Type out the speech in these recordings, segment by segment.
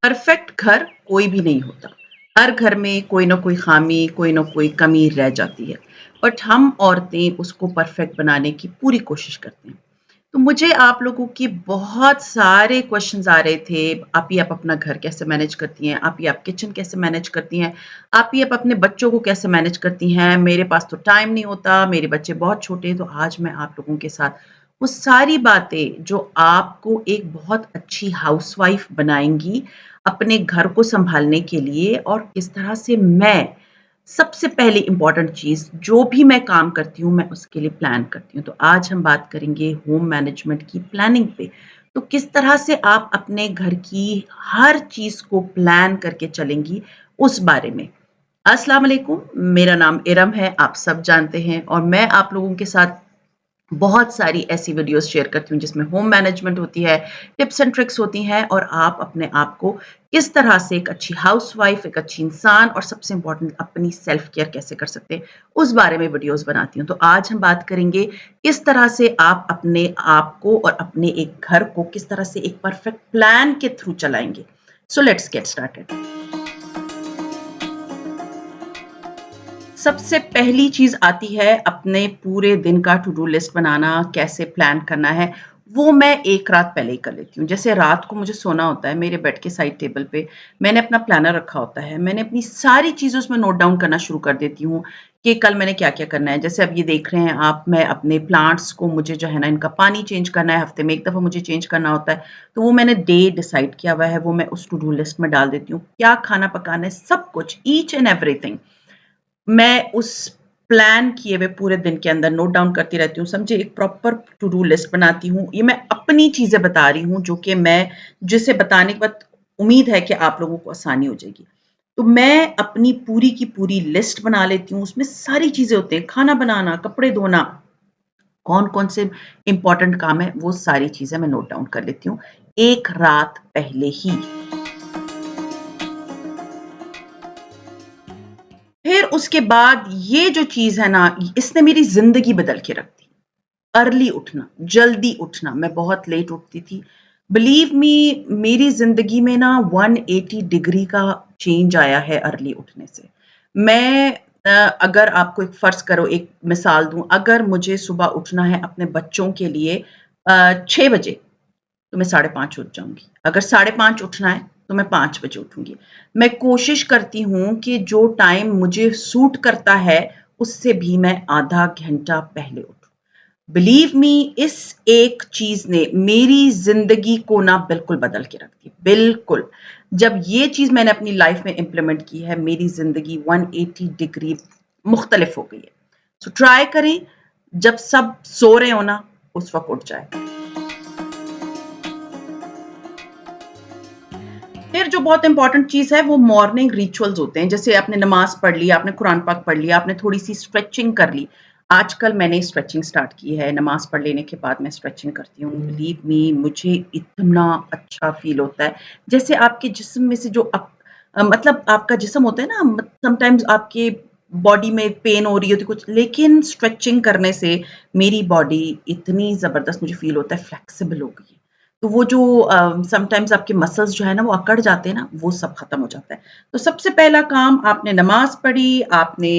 Perfect घर कोई भी नहीं होता। हर घर में कोई ना कोई खामी, कोई ना कोई कमी रह जाती है। बट हम औरतें उसको परफेक्ट बनाने की पूरी कोशिश करते हैं। तो मुझे आप लोगों की बहुत सारे क्वेश्चंस आ रहे थे, आप ही आप अपना घर कैसे मैनेज करती हैं? आप ही आप किचन कैसे मैनेज करती हैं? आप ही आप अपने बच्चों को कैसे मैनेज करती हैं? मेरे पास तो टाइम नहीं होता, मेरे बच्चे बहुत छोटे हैं। तो आज मैं आप लोगों के साथ वो सारी बातें जो आपको एक बहुत अच्छी हाउसवाइफ बनाएँगी, अपने घर को सँभालने के लिए और किस तरह से मैं सबसे पहली इम्पोर्टेंट चीज़ जो भी मैं काम करती हूँ, मैं उसके लिए प्लान करती हूँ। तो आज हम बात करेंगे होम मैनेजमेंट की प्लानिंग पे। तो किस तरह से आप अपने घर की हर चीज़ को प्लान करके चलेंगी, उस बारे में। अस्सलाम वालेकुम, मेरा नाम इरम है, आप सब जानते हैं और मैं आप लोगों के साथ बहुत सारी ऐसी वीडियोज़ शेयर करती हूँ जिसमें होम मैनेजमेंट होती है, टिप्स एंड ट्रिक्स होती हैं और आप अपने आप को किस तरह से एक अच्छी हाउसवाइफ, एक अच्छी इंसान और सबसे इम्पोर्टेंट अपनी सेल्फ केयर कैसे कर सकते हैं, उस बारे में वीडियोज़ बनाती हूँ। तो आज हम बात करेंगे किस तरह से आप अपने आप को और अपने एक घर को किस तरह से एक परफेक्ट प्लान के थ्रू चलाएँगे। So let's get started. सबसे पहली चीज़ आती है अपने पूरे दिन का टू डू लिस्ट बनाना, कैसे प्लान करना है, वो मैं 1 रात पहले ही कर लेती हूँ। जैसे रात को मुझे सोना होता है, मेरे बेड के साइड टेबल पे मैंने अपना प्लानर रखा होता है। मैंने अपनी सारी चीज़ें उसमें नोट डाउन करना शुरू कर देती हूँ कि कल मैंने क्या-क्या करना है। जैसे अब ये देख रहे हैं आप, मैं अपने प्लांट्स को मुझे जो है ना इनका पानी चेंज करना है, हफ्ते में 1 दफ़ा मुझे चेंज करना होता है। तो वो मैंने डे डिसाइड किया हुआ है, वो मैं उस टू डू लिस्ट में डाल देती हूँ। क्या खाना पकाना है, सब कुछ, ईच एंड एवरीथिंग। मैं उस प्लान किए हुए पूरे दिन के अंदर नोट डाउन करती रहती हूँ। समझिए एक प्रॉपर टू डू लिस्ट बनाती हूँ। ये मैं अपनी चीज़ें बता रही हूँ जो कि मैं जिसे बताने के बाद उम्मीद है कि आप लोगों को आसानी हो जाएगी। तो मैं अपनी पूरी की पूरी लिस्ट बना लेती हूँ। उसमें सारी चीज़ें होती हैं, खाना बनाना, कपड़े धोना, कौन-कौन से इम्पोर्टेंट काम है, वो सारी चीज़ें मैं नोट डाउन कर लेती हूँ, 1 रात पहले ही। फिर उसके बाद ये जो चीज़ है ना, इसने मेरी ज़िंदगी बदल के रख दी। अर्ली उठना, जल्दी उठना, मैं बहुत लेट उठती थी। बिलीव मी, मेरी ज़िंदगी में ना 180 डिग्री का चेंज आया है अर्ली उठने से। मैं अगर आपको एक फ़र्ज़ करो, एक मिसाल दूँ, अगर मुझे सुबह उठना है अपने बच्चों के लिए 6 बजे, तो मैं साढ़े 5 उठ जाऊँगी। अगर साढ़े 5 उठना है, तो मैं 5 बजे उठूँगी। मैं कोशिश करती हूँ कि जो टाइम मुझे सूट करता है, उससे भी मैं आधा घंटा पहले उठूँ। बिलीव मी, इस एक चीज़ ने मेरी ज़िंदगी को ना बिल्कुल बदल के रख दी, बिल्कुल। जब ये चीज़ मैंने अपनी लाइफ़ में इम्प्लीमेंट की है, मेरी ज़िंदगी 180 डिग्री मुख्तलिफ हो गई है। सो ट्राई करें, जब सब सो रहे हो ना, उस वक़्त उठ जाएँ। फिर जो बहुत इम्पोर्टेंट चीज़ है वो मॉर्निंग रिचुअल्स होते हैं। जैसे आपने नमाज़ पढ़ ली, आपने कुरान पाक पढ़ लिया, आपने थोड़ी-सी स्ट्रेचिंग कर ली। आजकल मैंने स्ट्रेचिंग स्टार्ट की है, नमाज़ पढ़ लेने के बाद मैं स्ट्रेचिंग करती हूँ। बिलीव मी, मुझे इतना अच्छा फ़ील होता है। जैसे आपके जिस्म में से जो मतलब आपका जिस्म होता है ना, समटाइम्स आपके बॉडी में पेन हो रही होती है कुछ, लेकिन स्ट्रेचिंग करने से मेरी बॉडी इतनी ज़बरदस्त मुझे फ़ील होता है, फ्लेक्सिबल हो गई है। तो वो जो समटाइम्स आपके मसल्स जो है ना वो अकड़ जाते हैं ना, वो सब खत्म हो जाता है। तो सबसे पहला काम, आपने नमाज़ पढ़ी, आपने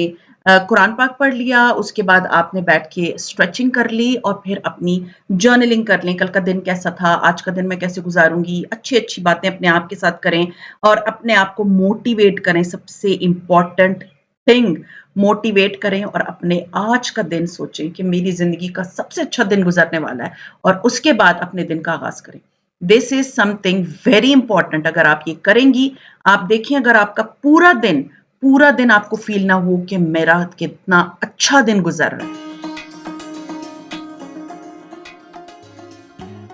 कुरान पाक पढ़ लिया, उसके बाद आपने बैठ के स्ट्रेचिंग कर ली और फिर अपनी जर्नलिंग कर लें, कल का दिन कैसा था, आज का दिन मैं कैसे गुज़ारूँगी, अच्छी-अच्छी बातें अपने आप के साथ करें और अपने आप को मोटिवेट करें। सबसे इम्पोर्टेंट थिंग, मोटिवेट करें और अपने आज का दिन सोचें कि मेरी ज़िंदगी का सबसे अच्छा दिन गुज़रने वाला है। और उसके बाद अपने दिन का आगाज़ करें। This is something very important. अगर आप ये करेंगी, आप देखिए अगर आपका पूरा दिन आपको फ़ील ना हो कि मेरा कितना अच्छा दिन गुज़र रहा है।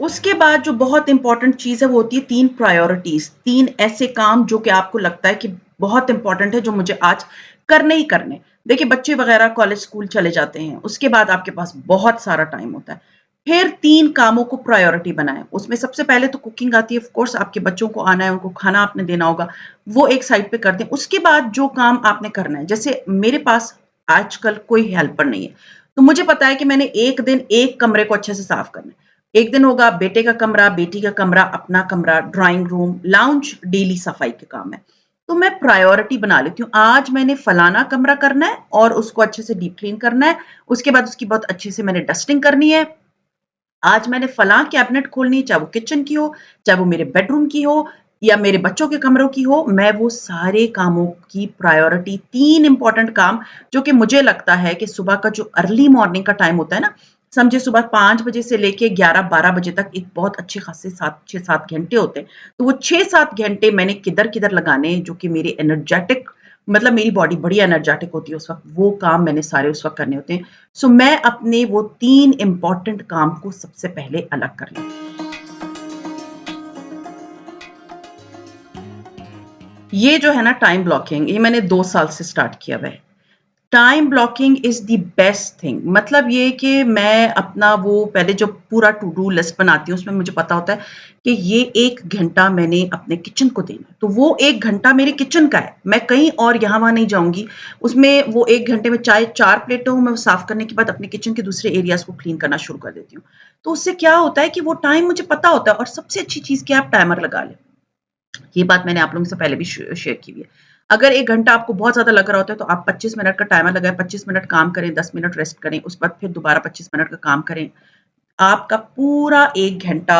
उसके बाद जो बहुत इम्पोर्टेंट चीज़ है वो होती है 3 प्रायोरिटीज़, 3 ऐसे काम जो कि आपको लगता है कि बहुत इम्पोर्टेंट है, जो मुझे आज करने ही करने। देखिए बच्चे वग़ैरह कॉलेज स्कूल चले जाते हैं, उसके बाद आपके पास बहुत सारा टाइम होता है। फिर 3 कामों को प्रायोरिटी बनाएँ, उसमें सबसे पहले तो कुकिंग आती है, ऑफ़ कोर्स आपके बच्चों को आना है, उनको खाना आपने देना होगा, वो एक साइड पे कर दें। उसके बाद जो काम आपने करना है, जैसे मेरे पास आजकल कोई हेल्पर नहीं है, तो मुझे पता है कि मैंने एक दिन एक कमरे को अच्छे से साफ़ करना है। एक दिन होगा बेटे का कमरा, बेटी का कमरा, अपना कमरा, ड्राइंग रूम, लाउंज, डेली सफाई के काम है। तो मैं प्रायोरिटी बना लेती हूँ, आज मैंने फलाना कमरा करना है और उसको अच्छे से डीप क्लीन करना है, उसके बाद उसकी बहुत अच्छे से मैंने डस्टिंग करनी है, आज मैंने फलां कैबिनेट खोलनी है, चाहे वो किचन की हो, चाहे वो मेरे बेडरूम की हो या मेरे बच्चों के कमरों की हो, मैं वो सारे कामों की प्रायोरिटी 3 इम्पोर्टेंट काम जो कि मुझे लगता है कि सुबह का जो अर्ली मॉर्निंग का टाइम होता है ना, समझिए सुबह 5 बजे से लेके 11-12 बजे तक एक बहुत अच्छे खासे 7 6-7 घंटे होते हैं। तो वो 6-7 घंटे मैंने किधर-किधर लगाने हैं जो कि मेरे एनर्जेटिक मतलब मेरी बॉडी बड़ी एनर्जेटिक होती है उस वक़्त, वो काम मैंने सारे उस वक़्त करने होते हैं। सो मैं अपने वो 3 इम्पोर्टेंट काम को सबसे पहले अलग कर लेती हूँ। ये जो है ना टाइम ब्लॉकिंग, ये मैंने 2 साल से स्टार्ट किया हुआ है। Time blocking is the best thing, मतलब ये कि मैं अपना वो पहले जो पूरा टू डू लिस्ट बनाती हूँ, उसमें मुझे पता होता है कि ये 1 घंटा मैंने अपने किचन को देना है। तो वो 1 घंटा मेरे किचन का है, मैं कहीं और यहाँ-वहाँ नहीं जाऊँगी। उसमें वो 1 घंटे में चाहे 4 प्लेटें हों, मैं वो साफ़ करने के बाद अपने किचन के दूसरे एरियाज़ को क्लीन करना शुरू कर देती हूँ। तो उससे क्या होता है कि वो टाइम मुझे पता होता है और सबसे अच्छी चीज़ क्या है, आप टाइमर लगा लें। ये बात मैंने आप लोगों से पहले भी शेयर की हुई है। अगर 1 घंटा आपको बहुत ज़्यादा लग रहा होता है तो आप 25 मिनट का टाइमर लगाएँ, 25 मिनट काम करें, 10 मिनट रेस्ट करें, उसके बाद फिर दोबारा 25 मिनट का काम करें। आपका पूरा 1 घंटा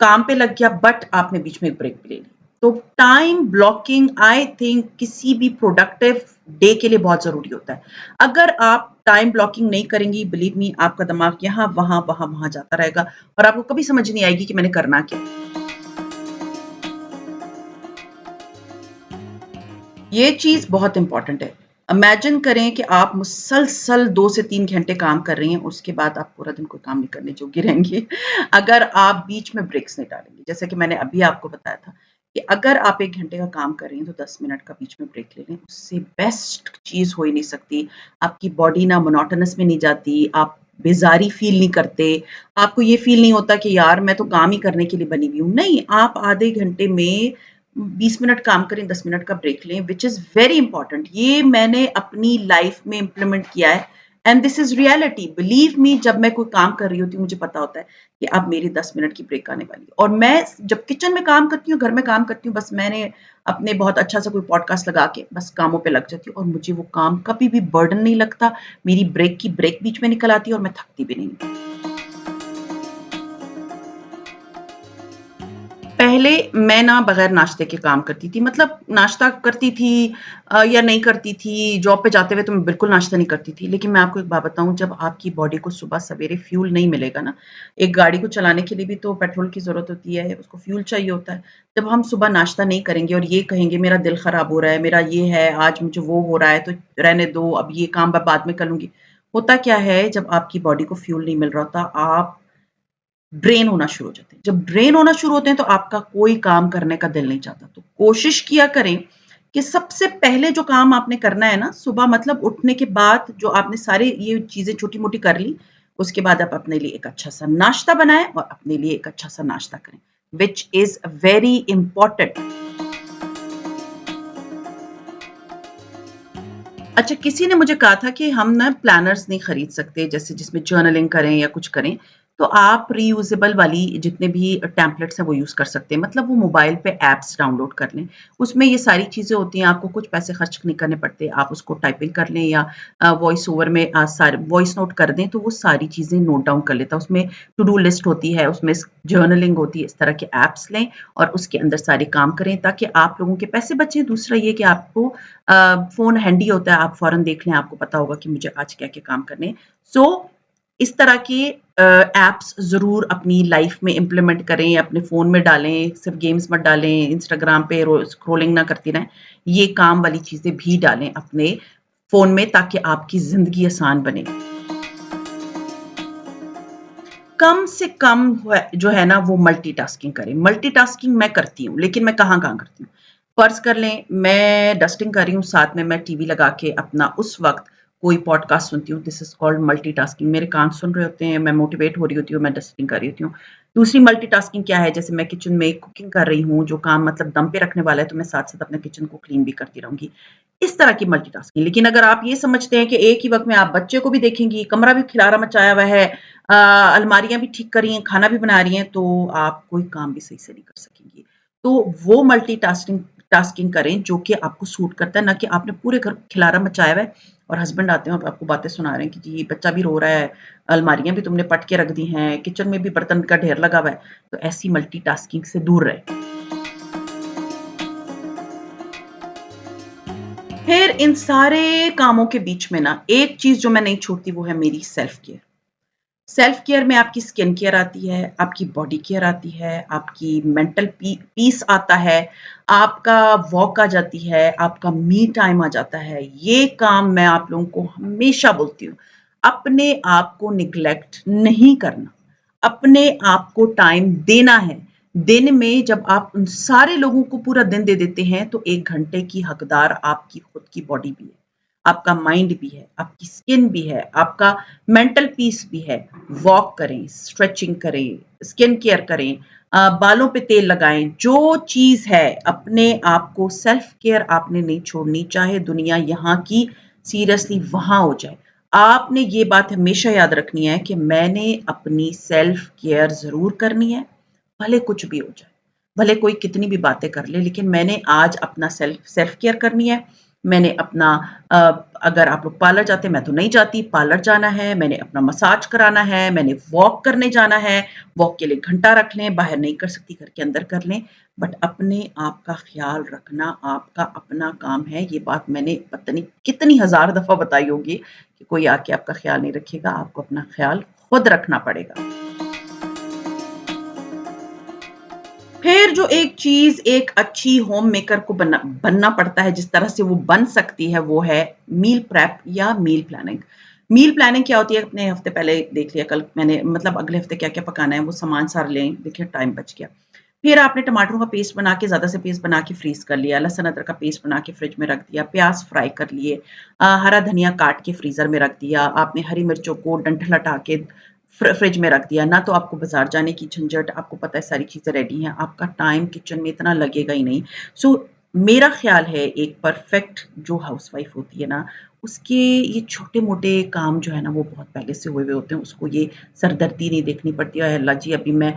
काम पे लग गया बट आपने बीच में एक ब्रेक भी ले ली। तो टाइम ब्लॉकिंग आई थिंक किसी भी प्रोडक्टिव डे के लिए बहुत ज़रूरी होता है। अगर आप टाइम ब्लॉकिंग नहीं करेंगी, बिलीव मी आपका दिमाग यहाँ, वहाँ, वहाँ, वहाँ जाता रहेगा और आपको कभी समझ नहीं आएगी कि मैंने करना क्या है। ये चीज़ बहुत इम्पोर्टेंट है। इमेजिन करें कि आप मुसलसल 2 से 3 घंटे काम कर रही हैं, उसके बाद आप पूरा दिन कोई काम नहीं करने जोगी रहेंगी। अगर आप बीच में ब्रेक्स नहीं डालेंगी। जैसे कि मैंने अभी आपको बताया था कि अगर आप 1 घंटे का काम कर रही हैं, तो 10 मिनट का बीच में ब्रेक ले लें। उससे बेस्ट चीज़ हो ही नहीं सकती। आपकी बॉडी ना मोनोटोनस में नहीं जाती, आप बेज़ारी फ़ील नहीं करते, आपको ये फ़ील नहीं होता कि यार मैं तो काम ही करने के लिए बनी हुई हूँ। नहीं, आप आधे घंटे में 20 मिनट काम करें, 10 मिनट का ब्रेक लें, व्हिच इज़ वेरी इंपॉर्टेंट। ये मैंने अपनी लाइफ में इम्प्लीमेंट किया है and this is reality. Believe me जब मैं कोई काम कर रही होती हूँ, मुझे पता होता है कि अब मेरी 10 मिनट की ब्रेक आने वाली है और मैं जब किचन में काम करती हूँ, घर में काम करती हूँ, बस मैंने अपने बहुत अच्छा सा कोई पॉडकास्ट लगा के बस कामों पे लग जाती हूँ और मुझे वो काम कभी भी बर्डन नहीं लगता। मेरी ब्रेक की ब्रेक बीच में निकल आती है और मैं थकती भी नहीं हूँ। पहले मैं ना बगैर नाश्ते के काम करती थी, मतलब नाश्ता करती थी या नहीं करती थी, जॉब पे जाते हुए तो मैं बिल्कुल नाश्ता नहीं करती थी। लेकिन मैं आपको एक बात बताऊँ, जब आपकी बॉडी को सुबह सवेरे फ्यूल नहीं मिलेगा ना, एक गाड़ी को चलाने के लिए भी तो पेट्रोल की ज़रूरत होती है, उसको फ्यूल चाहिए होता है। जब हम सुबह नाश्ता नहीं करेंगे और ये कहेंगे मेरा दिल खराब हो रहा है, मेरा ये है, आज मुझे वो हो रहा है तो रहने दो, अब ये काम मैं बाद में कर लूँगी। होता क्या है, जब आपकी बॉडी को फ्यूल नहीं मिल रहा होता, आप ड्रेन होना शुरू हो जाते हैं। जब ड्रेन होना शुरू होते हैं तो आपका कोई काम करने का दिल नहीं चाहता। तो कोशिश किया करें कि सबसे पहले जो काम आपने करना है ना, सुबह मतलब उठने के बाद जो आपने सारी ये चीज़ें छोटी-मोटी कर ली, उसके बाद आप अपने लिए एक अच्छा-सा नाश्ता बनाएँ और अपने लिए एक अच्छा-सा नाश्ता करें, व्हिच इज़ वेरी इम्पोर्टेंट। अच्छा, किसी ने मुझे कहा था कि हम ना प्लानर्स नहीं खरीद सकते, जैसे जिसमें जर्नलिंग करें या कुछ करें, तो आप रीयूजेबल वाली जितने भी टेम्पलेट्स हैं वो यूज़ कर सकते हैं। मतलब वो मोबाइल पे ऐप्स डाउनलोड कर लें, उसमें ये सारी चीज़ें होती हैं, आपको कुछ पैसे खर्च नहीं करने पड़ते, आप उसको टाइपिंग कर लें या वॉइस ओवर में सारे वॉइस नोट कर दें, तो वो सारी चीज़ें नोट डाउन कर लेता है। उसमें टू डू लिस्ट होती है, उसमें जर्नलिंग होती है, इस तरह के ऐप्स लें और उसके अंदर सारे काम करें ताकि आप लोगों के पैसे बचें। दूसरा ये कि आपको फ़ोन हैंडी होता है, आप फ़ौरन देख लें, आपको पता होगा कि मुझे आज क्या-क्या काम करने हैं। सो इस तरह के ऐप्स ज़रूर अपनी लाइफ़ में इम्प्लीमेंट करें, अपने फ़ोन में डालें, सिर्फ़ गेम्स मत डालें, इंस्टाग्राम पे स्क्रॉलिंग ना करती रहें। ये काम वाली चीज़ें भी डालें अपने फ़ोन में ताकि आपकी ज़िंदगी आसान बने। कम से कम जो है ना वो मल्टीटास्किंग करें। मल्टीटास्किंग मैं करती हूँ, लेकिन मैं कहाँ-कहाँ करती हूँ। फ़र्ज़ कर लें मैं डस्टिंग कर रही हूँ, साथ में मैं टीवी लगा के अपना उस वक़्त कोई पॉडकास्ट सुनती हूँ, दिस इज़ कॉल्ड मल्टीटास्किंग। मेरे कान सुन रहे होते हैं, मैं मोटिवेट हो रही होती हूँ, मैं डस्टिंग कर रही होती हूँ। दूसरी मल्टीटास्किंग क्या है, जैसे मैं किचन में कुकिंग कर रही हूँ, जो काम मतलब दम पे रखने वाला है, तो मैं साथ-साथ अपने किचन को क्लीन भी करती रहूँगी। इस तरह की मल्टीटास्किंग। लेकिन अगर आप ये समझते हैं कि एक ही वक़्त में आप बच्चे को भी देखेंगी, कमरा भी खिलारा मचाया हुआ है, अलमारियाँ भी ठीक कर रही हैं, खाना भी बना रही हैं, तो आप कोई काम भी सही से नहीं कर सकेंगी। तो वो मल्टीटास्किंग टास्किंग करें जो कि आपको सूट करता है, ना कि आपने पूरे घर को खिलारा मचाया हुआ है और हस्बैंड आते हैं और आपको बातें सुना रहे हैं कि जी बच्चा भी रो रहा है, अलमारियाँ भी तुमने पट के रख दी हैं, किचन में भी बर्तन का ढेर लगा हुआ है। तो ऐसी मल्टीटास्किंग से दूर रहें। फिर इन सारे कामों के बीच में ना एक चीज़ जो मैं नहीं छोड़ती वो है मेरी सेल्फ केयर। सेल्फ केयर में आपकी स्किन केयर आती है, आपकी बॉडी केयर आती है, आपकी मेंटल पीस आता है, आपका वॉक आ जाती है, आपका मी टाइम आ जाता है। ये काम मैं आप लोगों को हमेशा बोलती हूँ, अपने आप को नेग्लेक्ट नहीं करना, अपने आप को टाइम देना है। दिन में जब आप उन सारे लोगों को पूरा दिन दे देते हैं, तो 1 घंटे की हकदार आपकी खुद की बॉडी भी है, आपका माइंड भी है, आपकी स्किन भी है, आपका मेंटल पीस भी है। वॉक करें, स्ट्रेचिंग करें, स्किन केयर करें, बालों पे तेल लगाएँ, जो चीज़ है अपने आप को सेल्फ केयर आपने नहीं छोड़नी, चाहे दुनिया यहाँ की सीरियसली वहाँ हो जाए। आपने ये बात हमेशा याद रखनी है कि मैंने अपनी सेल्फ केयर ज़रूर करनी है, भले कुछ भी हो जाए। भले कोई कितनी भी बातें कर ले, लेकिन मैंने आज अपना सेल्फ सेल्फ केयर करनी है। मैंने अपना अ, अगर आप लोग पार्लर जाते हैं, मैं तो नहीं जाती, पार्लर जाना है, मैंने अपना मसाज कराना है, मैंने वॉक करने जाना है, वॉक के लिए घंटा रख लें, बाहर नहीं कर सकती, घर के अंदर कर लें, बट अपने आप का ख़्याल रखना आपका अपना काम है। ये बात मैंने पता नहीं कितनी हज़ार दफ़ा बताई होगी कि कोई आके आपका ख़्याल नहीं रखेगा, आपको अपना ख़्याल खुद रखना पड़ेगा। फिर जो एक चीज़ एक अच्छी होम मेकर को बनना पड़ता है, जिस तरह से वो बन सकती है, वो है मील प्रेप या मील प्लानिंग। मील प्लानिंग क्या होती है, अपने हफ़्ते पहले देख लिया, कल मैंने मतलब अगले हफ़्ते क्या-क्या पकाना है, वो सामान सार लें, देखिए टाइम बच गया। फिर आपने टमाटरों का पेस्ट बना के ज़्यादा से पेस्ट बना के फ्रीज़ कर लिया, लहसुन अदरक का पेस्ट बना के फ्रिज में रख दिया, प्याज़ फ्राई कर लिए, हरा धनिया काट के फ्रीज़र में रख दिया, आपने हरी मिर्चों को डंठल हटा के फ्रिज में रख दिया, ना तो आपको बाज़ार जाने की झंझट, आपको पता है सारी चीज़ें रेडी हैं, आपका टाइम किचन में इतना लगेगा ही नहीं। सो मेरा ख़्याल है एक परफ़ेक्ट जो हाउसवाइफ़ होती है ना, उसके ये छोटे-मोटे काम जो है ना वो बहुत पहले से हुए हुए होते हैं, उसको ये सरदर्दी नहीं देखनी पड़ती है, अल्लाह जी अभी मैं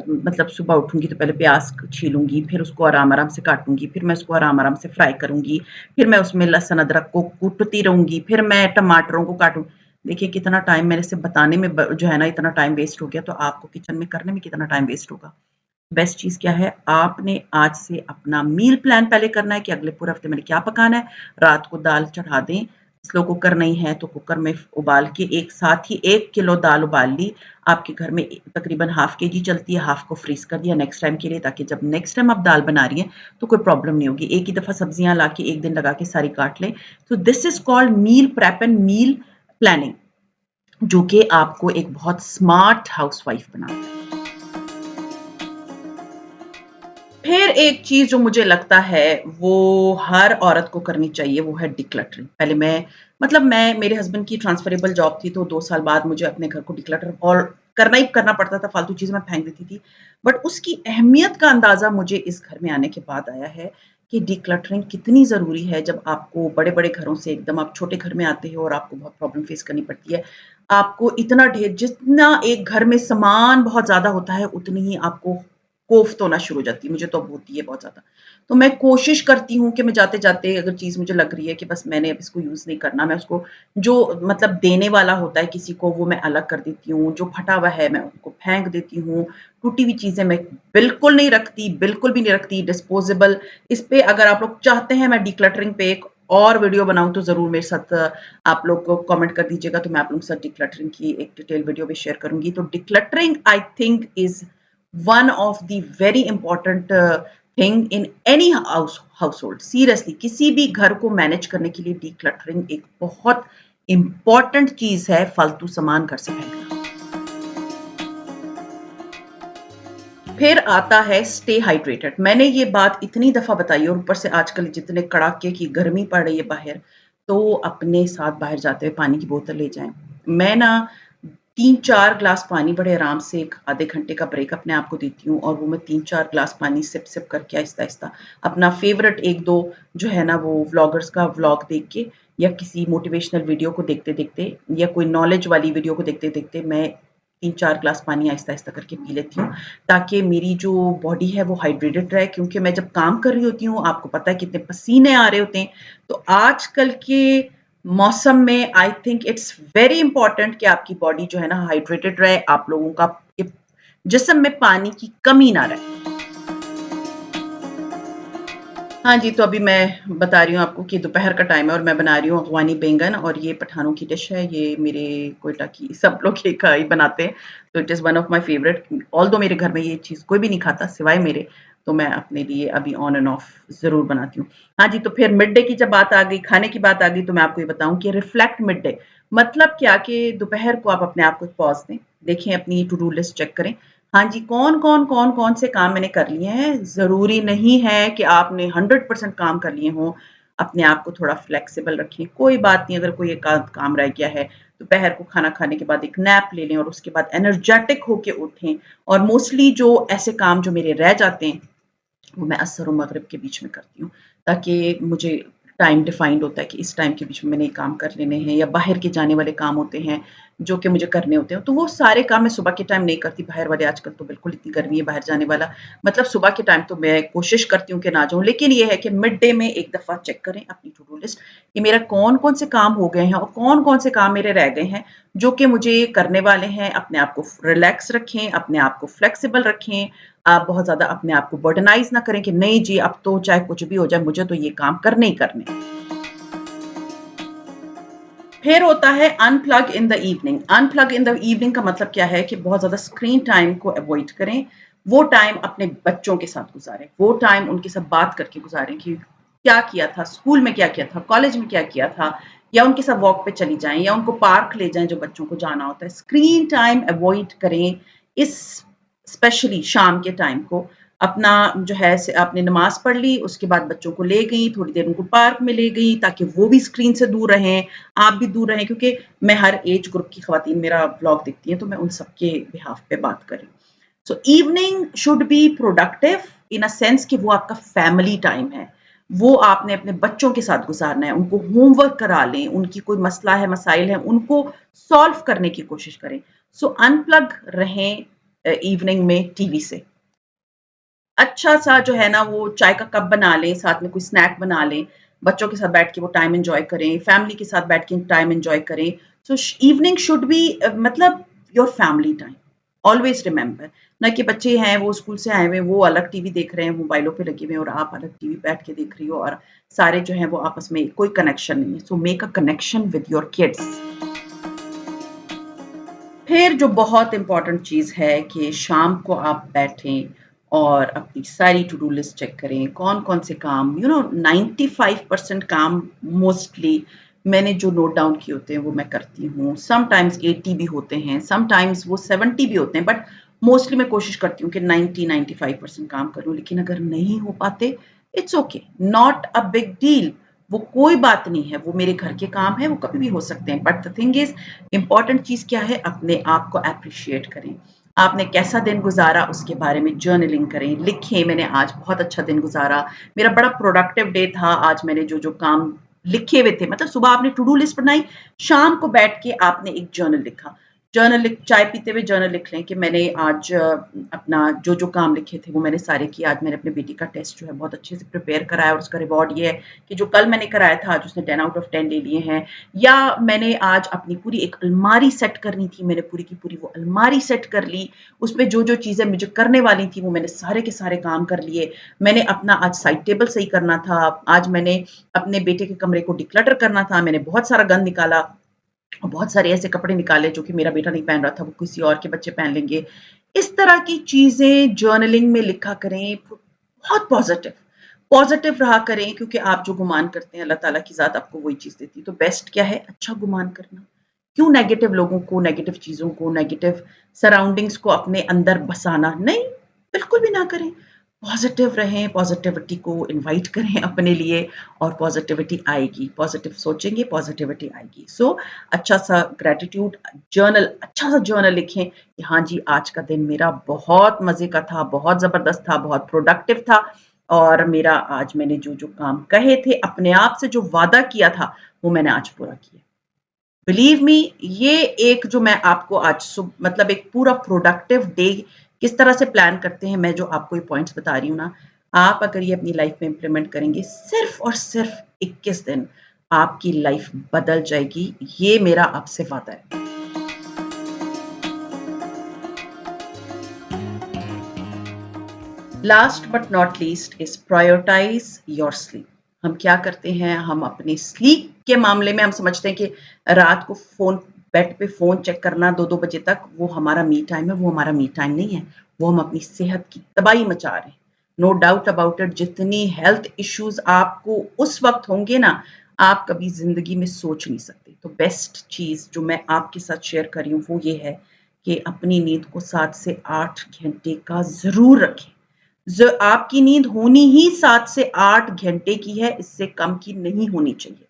मतलब सुबह उठूँगी तो पहले प्याज़ छीलूँगी, फिर उसको आराम-आराम से काटूँगी, फिर मैं उसको आराम-आराम से फ्राई करूँगी, फिर मैं उसमें लहसुन अदरक को कूटती रहूँगी, फिर मैं टमाटरों को काटूँ। देखिए कितना टाइम मेरे से बताने में जो है ना इतना टाइम वेस्ट हो गया, तो आपको किचन में करने में कितना टाइम वेस्ट होगा। बेस्ट चीज़ क्या है, आपने आज से अपना मील प्लान पहले करना है कि अगले पूरे हफ्ते मैंने क्या पकाना है। रात को दाल चढ़ा दें, स्लो कुकर नहीं है तो कुकर में उबाल के एक साथ ही 1 किलो दाल उबाल ली। आपके घर में तकरीबन हाफ केजी चलती है, हाफ को फ्रीज़ कर दिया नेक्स्ट टाइम के लिए, ताकि जब नेक्स्ट टाइम आप दाल बना रही हैं तो कोई प्रॉब्लम नहीं होगी। एक ही दफ़ा सब्जियाँ ला के 1 दिन लगा के सारी काट लें। तो this is called meal prep and meal planning, जो कि आपको एक बहुत स्मार्ट हाउसवाइफ बनाता है। फिर एक चीज़ जो मुझे लगता है वो हर औरत को करनी चाहिए, वो है डिक्लटरिंग। पहले मैं मतलब मैं मेरे हस्बैंड की ट्रांसफरेबल जॉब थी, तो 2 साल बाद मुझे अपने घर को डिक्लटर और करना ही करना पड़ता था, फालतू चीज़ें मैं फेंक देती थी। बट उसकी अहमियत का अंदाज़ा मुझे इस घर में आने के बाद आया है कि डिक्लटरिंग कितनी ज़रूरी है। जब आपको बड़े-बड़े घरों से एकदम आप छोटे घर में आते हो और आपको बहुत प्रॉब्लम फेस करनी पड़ती है। आपको इतना ढेर जितना एक घर में सामान बहुत ज़्यादा होता है, उतनी ही आपको कोफ्त होना शुरू हो जाती है, मुझे तो अब होती है बहुत ज़्यादा। तो मैं कोशिश करती हूँ कि मैं जाते-जाते अगर चीज़ मुझे लग रही है कि बस मैंने अब इसको यूज़ नहीं करना, मैं उसको जो मतलब देने वाला होता है किसी को वो मैं अलग कर देती हूँ, जो फटा हुआ है मैं उसको फेंक देती हूँ, टूटी हुई चीज़ें मैं बिल्कुल नहीं रखती, बिल्कुल भी नहीं रखती, डिस्पोज़ेबल। इस पे अगर आप लोग चाहते हैं मैं डिक्लटरिंग पे एक और वीडियो बनाऊँ तो ज़रूर मेरे साथ आप लोग को कमेंट कर दीजिएगा, तो मैं आप लोगों के साथ डिक्लटरिंग की एक डिटेल वीडियो भी शेयर करूँगी। तो decluttering I think is one of the very important thing in any household, seriously किसी भी घर को मैनेज करने के लिए डिक्लटरिंग एक बहुत इम्पोर्टेंट चीज है, फालतू सामान घर से फेंकना। फिर आता है स्टे हाइड्रेटेड। मैंने ये बात इतनी दफा बताई और ऊपर से आजकल जितने कड़ाके की गर्मी पड़ रही है बाहर, तो अपने साथ बाहर जाते हुए पानी की बोतल ले जाएं। मैं ना 3-4 ग्लास पानी बड़े आराम से एक आधे घंटे का ब्रेक अपने आप को देती हूँ और वो मैं 3-4 ग्लास पानी सिप सिप करके आहिस्ता-आहिस्ता अपना फ़ेवरेट 1-2 जो है ना वो व्लॉगर्स का व्लॉग देख के या किसी मोटिवेशनल वीडियो को देखते-देखते या कोई नॉलेज वाली वीडियो को देखते-देखते मैं 3-4 ग्लास पानी आहिस्ता-आहिस्ता करके पी लेती हूँ, ताकि मेरी जो बॉडी है वो हाइड्रेटेड रहे क्योंकि मैं जब काम कर रही होती हूँ, आपको पता है कितने पसीने आ रहे होते हैं। तो आजकल के मौसम में I think it's very important कि आपकी बॉडी जो है ना हाइड्रेटेड रहे, आप लोगों का जिस्म में पानी की कमी ना रहे। हाँ जी, तो अभी मैं बता रही हूँ आपको कि दोपहर का टाइम है और मैं बना रही हूँ अफ़गानी बैंगन और ये पठानों की डिश है। ये मेरे क्वेटा की सब लोग ये ही बनाते हैं, तो it is one of my favourite. Although मेरे घर में ये चीज़ कोई भी नहीं खाता सिवाय मेरे, तो मैं अपने लिए अभी ऑन एंड ऑफ ज़रूर बनाती हूँ। हाँ जी, तो फिर मिड डे की जब बात आ गई, खाने की बात आ गई, तो मैं आपको ये बताऊँ कि रिफ्लेक्ट मिड डे मतलब क्या कि दोपहर को आप अपने आप को एक पॉज़ दें, देखें अपनी टू डू लिस्ट चेक करें। हाँ जी, कौन-कौन से काम मैंने कर लिए हैं। ज़रूरी नहीं है कि आपने 100% काम कर लिए हों। अपने आप को थोड़ा फ्लेक्सिबल रखें। कोई बात नहीं अगर कोई एक आध काम रह गया है, दोपहर को खाना खाने के बाद एक नैप ले लें और उसके बाद एनर्जेटिक होके उठें। और मोस्टली जो ऐसे काम जो मेरे रह जाते हैं वो मैं असर और मगरिब के बीच में करती हूँ, ताकि मुझे टाइम डिफाइंड होता है कि इस टाइम के बीच में मैंने ये काम कर लेने हैं या बाहर के जाने वाले काम होते हैं, जो कि मुझे करने होते हैं। तो वो सारे काम मैं सुबह के टाइम नहीं करती, बाहर वाले आजकल तो बिल्कुल इतनी गर्मी है बाहर जाने वाला, मतलब सुबह के टाइम तो मैं कोशिश करती हूँ कि ना जाऊँ। लेकिन ये है कि मिड डे में एक दफ़ा चेक करें अपनी टू डू लिस्ट कि मेरा कौन-कौन से काम हो गए हैं और कौन-कौन से काम मेरे रह गए हैं, जो कि मुझे करने वाले हैं। अपने आप को रिलैक्स रखें, अपने आप को फ्लेक्सिबल रखें, आप बहुत ज़्यादा अपने आप को बर्डनाइज़ ना करें कि नहीं जी अब तो चाहे कुछ भी हो जाए मुझे तो ये काम करने ही करने हैं। फिर होता है unplug in the evening. Unplug in the evening का मतलब क्या है कि बहुत ज़्यादा स्क्रीन टाइम को अवॉइड करें। वो टाइम अपने बच्चों के साथ गुज़ारें, वो टाइम उनके साथ बात करके गुज़ारें कि क्या किया था, स्कूल में क्या किया था, कॉलेज में क्या किया था, या उनके साथ वॉक पे चली जाएँ या उनको पार्क ले जाएँ जो बच्चों को जाना होता है। स्क्रीन टाइम अवॉइड करें इस स्पेशली शाम के टाइम को। अपना जो है स आपने नमाज़ पढ़ ली, उसके बाद बच्चों को ले गई, थोड़ी देर उनको पार्क में ले गई ताकि वो भी स्क्रीन से दूर रहें, आप भी दूर रहें क्योंकि मैं हर एज ग्रुप की ख़वातीन मेरा व्लॉग देखती हैं, तो मैं उन सबके बिहाफ़ पे बात कर रही हूँ। So evening should be productive in a sense कि वो आपका फैमिली टाइम है। वो आपने अपने बच्चों के साथ गुज़ारना है, उनको होमवर्क करा लें, उनकी कोई मसला है, मसाइल हैं, उनको सॉल्व करने की कोशिश करें। सो अनप्लग रहें इवनिंग में टीवी से। अच्छा-सा जो है ना वो चाय का कप बना लें, साथ में कोई स्नैक बना लें, बच्चों के साथ बैठ के वो टाइम एन्जॉय करें, फैमिली के साथ बैठ के टाइम एन्जॉय करें। सो श इवनिंग शुड बी मतलब your family time. Always remember ना कि बच्चे हैं वो स्कूल से आए हुए हैं, वो अलग टीवी देख रहे हैं, मोबाइलों पे लगे हुए हैं और आप अलग टीवी बैठ के देख रही हो और सारे जो हैं वो आपस में कोई कनेक्शन नहीं है। So make a connection with your kids. फिर जो बहुत इम्पोर्टेंट चीज़ है कि शाम को आप बैठें और अपनी सारी टू डू लिस्ट चेक करें, कौन-कौन से काम 95% काम मोस्टली मैंने जो नोट डाउन किए होते हैं वो मैं करती हूँ। समटाइम्स 80 भी होते हैं, समटाइम्स वो 70 भी होते हैं बट मोस्टली मैं कोशिश करती हूँ कि 90-95% काम करूँ। लेकिन अगर नहीं हो पाते, it's okay, not a big deal. वो कोई बात नहीं है, वो मेरे घर के काम हैं, वो कभी भी हो सकते हैं। But the thing is important चीज़ क्या है, अपने आप को एप्रिशिएट करें। आपने कैसा दिन गुज़ारा उसके बारे में जर्नलिंग करें, लिखें मैंने आज बहुत अच्छा दिन गुज़ारा, मेरा बड़ा प्रोडक्टिव डे था, आज मैंने जो-जो काम लिखे हुए थे मतलब सुबह आपने टू डू लिस्ट बनाई, शाम को बैठ के आपने एक जर्नल लिखा। जर्नल लिख चाय पीते हुए जर्नल लिख लें कि मैंने आज अपना जो-जो काम लिखे थे वो मैंने सारे किए। आज मैंने अपने बेटी का टेस्ट जो है बहुत अच्छे से प्रिपेयर कराया और उसका रिवॉर्ड ये है कि जो कल मैंने कराया था आज उसने 10 आउट ऑफ 10 ले लिए हैं। या मैंने आज अपनी पूरी एक अलमारी सेट करनी थी, मैंने पूरी की पूरी वो अलमारी सेट कर ली, उसमें जो-जो चीज़ें मुझे करने वाली थी, वो मैंने सारे के सारे काम कर लिए। मैंने अपना आज साइड टेबल सही करना था, आज मैंने अपने बेटे के कमरे को डिक्लटर करना था, मैंने बहुत सारा गंद निकाला और बहुत सारे ऐसे कपड़े निकाले जो कि मेरा बेटा नहीं पहन रहा था, वो किसी और के बच्चे पहन लेंगे। इस तरह की चीज़ें जर्नलिंग में लिखा करें, बहुत पॉज़िटिव। पॉज़िटिव रहा करें क्योंकि आप जो गुमान करते हैं, अल्लाह ताला की ज़ात आपको वही चीज़ देती है। तो बेस्ट क्या है? अच्छा गुमान करना। क्यों नेगेटिव लोगों को, नेगेटिव चीज़ों को, नेगेटिव सराउंडिंग्स को अपने अंदर बसाना? नहीं, बिल्कुल भी ना करें। पॉज़िटिव रहें, पॉज़िटिविटी को इनवाइट करें अपने लिए और पॉज़िटिविटी आएगी। पॉज़िटिव सोचेंगे, पॉज़िटिविटी आएगी। सो अच्छा-सा ग्रैटिट्यूड जर्नल अच्छा-सा जर्नल लिखें कि हाँ जी, आज का दिन मेरा बहुत मज़े का था, बहुत ज़बरदस्त था, बहुत प्रोडक्टिव था और मेरा आज मैंने जो-जो काम कहे थे, अपने आप से जो वादा किया था, वो मैंने आज पूरा किया। बिलीव मी, ये एक जो मैं आपको आज मतलब एक पूरा प्रोडक्टिव डे किस तरह से प्लान करते हैं, मैं जो आपको ये पॉइंट्स बता रही हूँ ना, आप अगर ये अपनी लाइफ में इम्प्लीमेंट करेंगे सिर्फ और सिर्फ 21 दिन, आपकी लाइफ बदल जाएगी। ये मेरा आपसे वादा है। Last but not least is prioritise your sleep. हम क्या करते हैं, हम अपने स्लीप के मामले में हम समझते हैं कि रात को फोन, बेड पे फोन चेक करना 2-2 बजे तक, वो हमारा मी टाइम है। वो हमारा मी टाइम नहीं है, वो हम अपनी सेहत की तबाही मचा रहे हैं। नो डाउट अबाउट इट, जितनी हेल्थ इश्यूज आपको उस वक्त होंगे ना, आप कभी जिंदगी में सोच नहीं सकते। तो बेस्ट चीज जो मैं आपके साथ शेयर कर रही हूँ वो ये है कि अपनी नींद को 7 से 8 घंटे का जरूर रखें। आपकी नींद होनी ही 7 से 8 घंटे की है, इससे कम की नहीं होनी चाहिए।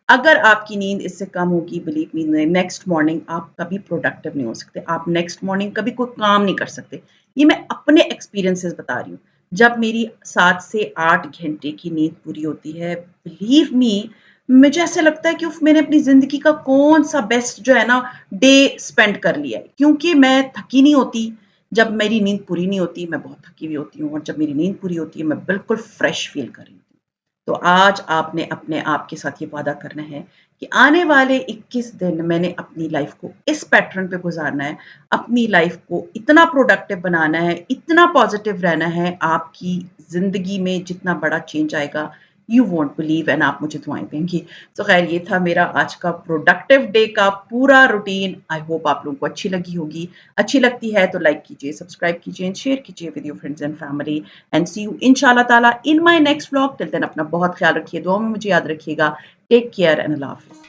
अगर आपकी नींद इससे कम होगी, बिलीव मी, नेक्स्ट मॉर्निंग आप कभी प्रोडक्टिव नहीं हो सकते, आप नेक्स्ट मॉर्निंग कभी कोई काम नहीं कर सकते। ये मैं अपने एक्सपीरियंसेस बता रही हूँ। जब मेरी 7 से 8 घंटे की नींद पूरी होती है, बिलीव मी, मुझे ऐसा लगता है कि उफ, मैंने अपनी जिंदगी का कौन सा बेस्ट जो है ना डे स्पेंड कर लिया है, क्योंकि मैं थकी नहीं होती। जब मेरी नींद पूरी नहीं होती मैं बहुत थकी हुई होती हूँ, और जब मेरी नींद पूरी होती है मैं बिल्कुल फ्रेश फील कर रही हूँ। तो आज आपने अपने आप के साथ ये वादा करना है कि आने वाले 21 दिन मैंने अपनी लाइफ को इस पैटर्न पे गुजारना है, अपनी लाइफ को इतना प्रोडक्टिव बनाना है, इतना पॉजिटिव रहना है, आपकी ज़िंदगी में जितना बड़ा चेंज आएगा, यू वोंट बिलीव, एंड आप मुझे दुआएँ देंगी। तो ख़ैर, ये था मेरा आज का प्रोडक्टिव डे का पूरा रूटीन। आई होप आप लोगों को अच्छी लगी होगी। अच्छी लगती है तो लाइक कीजिए, सब्सक्राइब कीजिए एंड शेयर कीजिए with your friends and family, and see you इंशाल्लाह ताला in my next vlog. Till then अपना बहुत ख्याल रखिए, दुआ में मुझे याद रखिएगा। टेक केयर एंड अल्लाह हाफ़िज़।